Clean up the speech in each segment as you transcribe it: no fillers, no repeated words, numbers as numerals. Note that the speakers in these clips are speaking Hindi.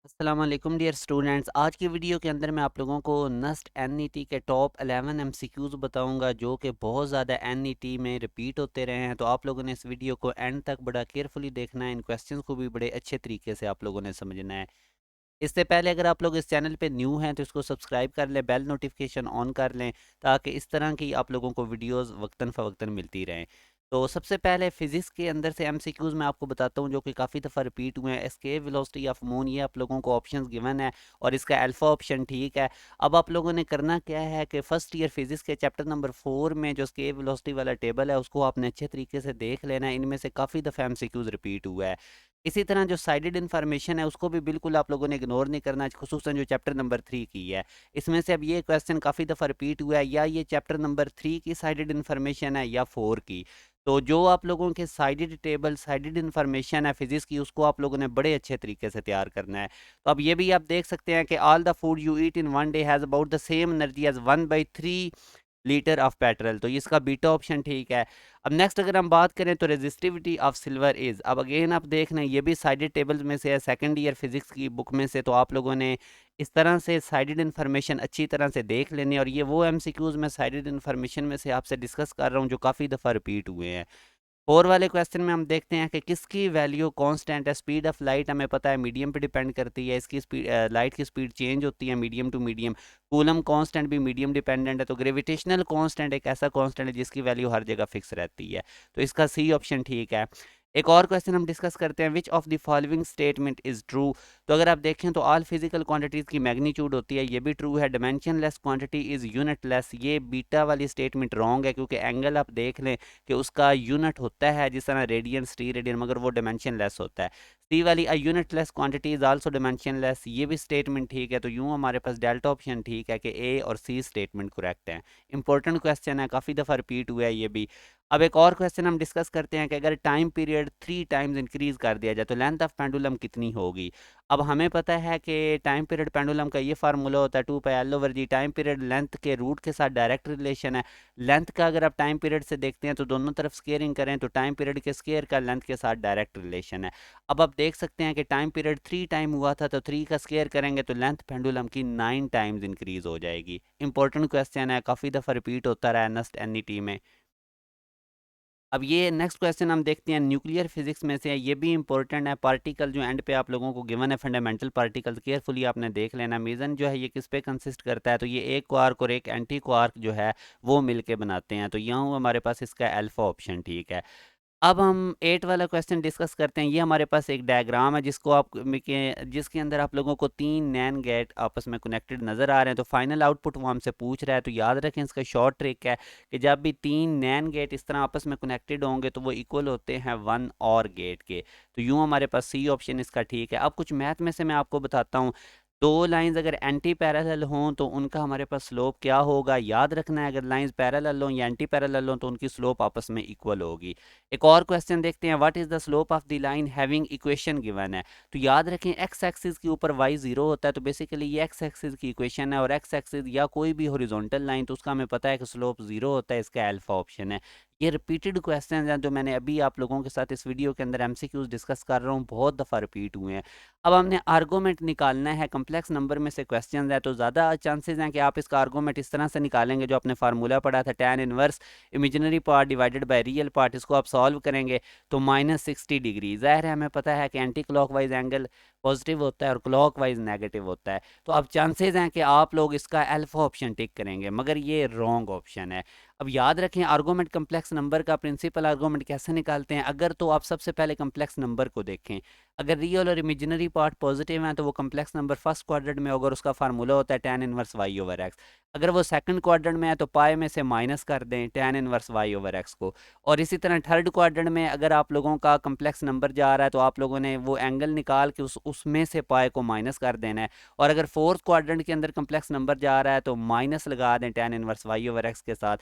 अस्सलाम वालेकुम डियर स्टूडेंट्स। आज की वीडियो के अंदर मैं आप लोगों को नस्ट एनईटी के टॉप 11 एमसीक्यूज़ बताऊंगा जो कि बहुत ज़्यादा एनईटी में रिपीट होते रहे हैं। तो आप लोगों ने इस वीडियो को एंड तक बड़ा केयरफुली देखना है, इन क्वेश्चंस को भी बड़े अच्छे तरीके से आप लोगों ने समझना है। इससे पहले अगर आप लोग इस चैनल पे न्यू हैं तो इसको सब्सक्राइब कर लें, बेल नोटिफिकेशन ऑन कर लें ताकि इस तरह की आप लोगों को वीडियोस वक्तन फ़वक्तन मिलती रहें। तो सबसे पहले फ़िज़िक्स के अंदर से एमसीक्यूज़ मैं आपको बताता हूँ जो कि काफ़ी दफ़ा रिपीट हुए हैं। एस्केप वेलोसिटी ऑफ मून, ये आप लोगों को ऑप्शंस गिवन है और इसका अल्फ़ा ऑप्शन ठीक है। अब आप लोगों ने करना क्या है कि फर्स्ट ईयर फ़िज़िक्स के चैप्टर नंबर 4 में जो एस्केप वेलोसिटी वाला टेबल है उसको आपने अच्छे तरीके से देख लेना है। इनमें से काफ़ी दफ़ा एमसीक्यूज़ रिपीट हुआ है। इसी तरह जो साइडेड इन्फॉर्मेशन है उसको भी बिल्कुल आप लोगों ने इग्नोर नहीं करना, खुसूसन जो चैप्टर नंबर 3 की है। इसमें से अब ये क्वेश्चन काफ़ी दफ़ा रिपीट हुआ है, या ये चैप्टर नंबर 3 की साइडेड इन्फॉर्मेशन है या 4 की। तो जो आप लोगों के साइडेड टेबल, साइडेड इन्फॉर्मेशन है फिजिक्स की, उसको आप लोगों ने बड़े अच्छे तरीके से तैयार करना है। तो अब ये भी आप देख सकते हैं कि all the food you eat in one day has about the same energy as 1/3 litre of petrol. तो इसका बीटा ऑप्शन ठीक है। अब नेक्स्ट अगर हम बात करें तो रेजिस्टिविटी ऑफ सिल्वर इज, अब अगेन आप देख लें ये भी साइडेड टेबल्स में से है, सेकंड ईयर फिजिक्स की बुक में से। तो आप लोगों ने इस तरह से साइडेड इन्फॉर्मेशन अच्छी तरह से देख लेनी, और ये वो एमसीक्यूज मैं साइडेड इन्फॉर्मेशन में से आपसे डिस्कस कर रहा हूँ जो काफ़ी दफ़ा रिपीट हुए हैं। 4 वाले क्वेश्चन में हम देखते हैं कि किसकी वैल्यू कांस्टेंट है। स्पीड ऑफ लाइट हमें पता है मीडियम पे डिपेंड करती है, इसकी स्पीड, लाइट की स्पीड चेंज होती है medium to medium. Coulomb constant भी मीडियम डिपेंडेंट है। तो ग्रेविटेशनल कांस्टेंट एक ऐसा कांस्टेंट है जिसकी वैल्यू हर जगह फिक्स रहती है। तो इसका सी ऑप्शन ठीक है। एक और क्वेश्चन हम डिस्कस करते हैं, which of the following statement is true. तो अगर आप देखें तो ऑल फिजिकल क्वांटिटीज की मैग्नीट्यूड होती है, ये भी ट्रू है। Dimensionless quantity is unit less, ये बीटा वाली स्टेटमेंट रॉन्ग है क्योंकि एंगल आप देख लें कि उसका यूनिट होता है जिस तरह रेडियन, टी रेडियन, मगर वो डायमेंशन लेस होता है। सी वाली a unit less quantity is also dimension less, ये भी स्टेटमेंट ठीक है। तो यूं हमारे पास डेल्टा ऑप्शन ठीक है कि ए और सी स्टेटमेंट करेक्ट है। इंपॉर्टेंट क्वेश्चन है, काफ़ी दफ़ा रिपीट हुआ है ये भी। अब एक और क्वेश्चन हम डिस्कस करते हैं कि अगर टाइम पीरियड 3 टाइम्स इंक्रीज कर दिया जाए तो लेंथ ऑफ पेंडुलम कितनी होगी। अब हमें पता है कि टाइम पीरियड पेंडुलम का ये फार्मूला होता है 2πl/g। टाइम पीरियड लेंथ के रूट के साथ डायरेक्ट रिलेशन है। लेंथ का अगर आप टाइम पीरियड से देखते हैं तो दोनों तरफ स्केयरिंग करें तो टाइम पीरियड के स्केयर का लेंथ के साथ डायरेक्ट रिलेशन है। अब आप देख सकते हैं कि टाइम पीरियड 3 टाइम हुआ था तो 3 का स्केयर करेंगे तो लेंथ पेंडुलम की 9 टाइम्स इंक्रीज हो जाएगी। इंपॉर्टेंट क्वेश्चन है, काफ़ी दफ़ा रिपीट होता रहा है नस्ट एनईटी में। अब ये नेक्स्ट क्वेश्चन हम देखते हैं न्यूक्लियर फिजिक्स में से है, ये भी इंपॉर्टेंट है। पार्टिकल जो एंड पे आप लोगों को गिवन है फंडामेंटल पार्टिकल, केयरफुली आपने देख लेना। मीजन जो है ये किस पे कंसिस्ट करता है, तो ये एक क्वार्क और एक एंटी क्वार्क जो है वो मिलके बनाते हैं। तो यहाँ हमारे पास इसका अल्फा ऑप्शन ठीक है। अब हम 8 वाला क्वेश्चन डिस्कस करते हैं। ये हमारे पास एक डायग्राम है जिसको जिसके अंदर आप लोगों को 3 नैन गेट आपस में कनेक्टेड नज़र आ रहे हैं। तो फाइनल आउटपुट वो हमसे पूछ रहा है। तो याद रखें इसका शॉर्ट ट्रिक है कि जब भी 3 नैन गेट इस तरह आपस में कनेक्टेड होंगे तो वो इक्वल होते हैं 1 और गेट के। तो यूँ हमारे पास सी ऑप्शन इसका ठीक है। अब कुछ मैथ में से मैं आपको बताता हूँ। दो लाइंस अगर एंटी पैरेलल हों तो उनका हमारे पास स्लोप क्या होगा, याद रखना है। अगर लाइंस पैरेलल हों या एंटी पैरेलल हों तो उनकी स्लोप आपस में इक्वल होगी। एक और क्वेश्चन देखते हैं, what is the slope of the line having equation given है। तो याद रखें एक्स एक्सिस के ऊपर वाई जीरो होता है, तो बेसिकली ये एक्स एक्सिस की इक्वेशन है। और एक्स एक्सिस या कोई भी हॉरिजॉन्टल लाइन तो उसका हमें पता है कि स्लोप जीरो होता है, इसका अल्फा ऑप्शन है। ये रिपीटेड क्वेश्चन हैं जो मैंने अभी आप लोगों के साथ इस वीडियो के अंदर एमसीक्यूज डिस्कस कर रहा हूँ, बहुत दफ़ा रिपीट हुए हैं। अब हमने आर्गूमेंट निकालना है, कम्प्लेक्स नंबर में से क्वेश्चन है तो ज़्यादा चांसेस हैं कि आप इसका आर्गूमेंट इस तरह से निकालेंगे जो आपने फार्मूला पढ़ा था, tan inverse imaginary part divided by real part. इसको आप सॉल्व करेंगे तो -60 डिग्री। ज़ाहिर है हमें पता है कि एंटी क्लॉकवाइज एंगल पॉजिटिव होता है और क्लॉकवाइज नेगेटिव होता है। तो अब चांसेस हैं कि आप लोग इसका अल्फा ऑप्शन टिक करेंगे, मगर ये रॉन्ग ऑप्शन है। अब याद रखें आर्गूमेंट कम्प्लेक्स नंबर का प्रिंसिपल आर्गूमेंट कैसे निकालते हैं। अगर तो आप सबसे पहले कम्प्लेक्स नंबर को देखें, अगर रियल और इमेजिनरी पार्ट पॉजिटिव हैं तो वो कम्प्लेक्स नंबर फर्स्ट क्वाड्रेंट में होगा और उसका फार्मूला होता है tan इनवर्स y/x। अगर वो सेकंड क्वाड्रेंट में है तो पाई में से माइनस कर दें tan इनवर्स y/x को। और इसी तरह थर्ड क्वाड्रेंट में अगर आप लोगों का कम्प्लेक्स नंबर जा रहा है तो आप लोगों ने वो एंगल निकाल के उसमें से पाई को माइनस कर देना है। और अगर फोर्थ क्वाड्रेंट के अंदर कम्प्लेक्स नंबर जा रहा है तो माइनस लगा दें tan इनवर्स y/x के साथ।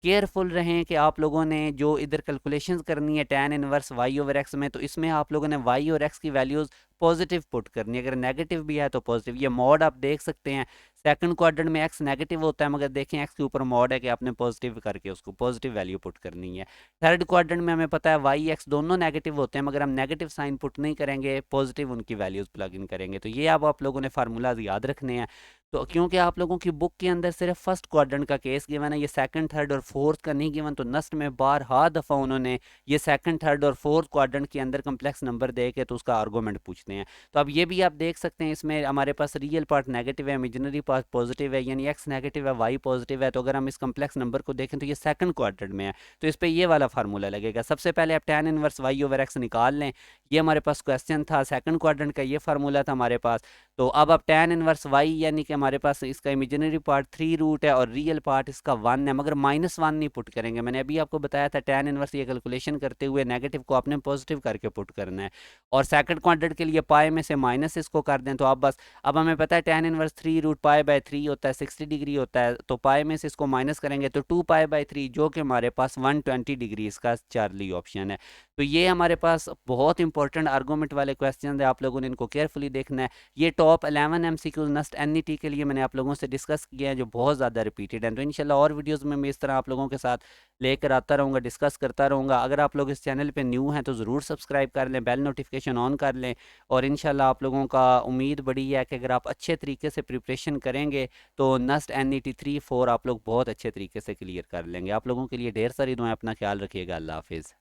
केयरफुल रहें कि आप लोगों ने जो इधर कैलकुलेशंस करनी है tan inverse y over x में, तो इसमें आप लोगों ने y और x की वैल्यूज़ पॉजिटिव पुट करनी है। अगर नेगेटिव भी है तो पॉजिटिव। ये मॉड आप देख सकते हैं, सेकंड क्वाड्रेंट में x नेगेटिव होता है, मगर देखें x के ऊपर मॉड है कि आपने पॉजिटिव करके उसको पॉजिटिव वैल्यू पुट करनी है। थर्ड क्वाड्रेंट में हमें पता है y x दोनों नेगेटिव होते हैं, मगर हम नेगेटिव साइन पुट नहीं करेंगे, पॉजिटिव उनकी वैल्यूज़ प्लग इन करेंगे। तो ये आप लोगों ने फार्मूलाज याद रखने हैं। तो क्योंकि आप लोगों की बुक के अंदर सिर्फ फर्स्ट क्वाड्रेंट का केस गिवन है, ये सेकंड थर्ड और फोर्थ का नहीं गिवन, तो नस्ट में बारहा दफ़ा उन्होंने ये सेकंड थर्ड और फोर्थ क्वाड्रेंट के अंदर कम्प्लेक्स नंबर दे के तो उसका आर्गूमेंट पूछते हैं। तो अब ये भी आप देख सकते हैं, इसमें हमारे पास रियल पार्ट नेगेटिव है, इमेजिनरी पार्ट पॉजिटिव है, यानी एक्स नेगेटिव है वाई पॉजिटिव है। तो अगर हम इस कम्प्लेक्स नंबर को देखें तो ये सेकंड क्वाड्रेंट में है, तो इस पर ये वाला फार्मूला लगेगा। सबसे पहले आप tan inverse y over x निकाल लें, ये हमारे पास क्वेश्चन था, सेकंड क्वाड्रेंट का ये फार्मूला था हमारे पास। तो अब आप tan इनवर्स वाई यानी कि हमारे पास इसका इमेजिनरी पार्ट 3 रूट है और रियल पार्ट इसका 1 है, मगर -1 नहीं पुट करेंगे। मैंने अभी आपको बताया था tan इनवर्स ये कैलकुलेशन करते हुए नेगेटिव को आपने पॉजिटिव करके पुट करना है, और सेकंड क्वाड्रेंट के लिए पाई में से माइनस इसको कर दें तो आप बस, अब हमें पता है tan inverse 3 root pi by 3 होता है, 60 डिग्री होता है, तो पाई में से इसको माइनस करेंगे तो 2 पाई बाय 3 जो कि हमारे पास 120 डिग्री इसका चार्ली ऑप्शन है। तो ये हमारे पास बहुत इंपॉर्टेंट आर्गूमेंट वाले क्वेश्चन है, आप लोगों ने इनको केयरफुली देखना है। ये टॉप 11 MCQ नस्ट एनईटी के लिए मैंने आप लोगों से डिस्कस किया है, जो बहुत ज़्यादा रिपीटेड हैं। तो इंशाल्लाह और वीडियोस में मैं इस तरह आप लोगों के साथ लेकर आता रहूँगा, डिस्कस करता रहूँगा। अगर आप लोग इस चैनल पे न्यू हैं तो ज़रूर सब्सक्राइब कर लें, बेल नोटिफिकेशन ऑन कर लें, और इंशाल्लाह आप लोगों का उम्मीद बड़ी है कि अगर आप अच्छे तरीके से प्रिपरेशन करेंगे तो नस्ट एनईटी 3 4 आप लोग बहुत अच्छे तरीके से क्लियर कर लेंगे। आप लोगों के लिए ढेर सारी दुआएं, अपना ख्याल रखिएगा, अल्लाह हाफिज़।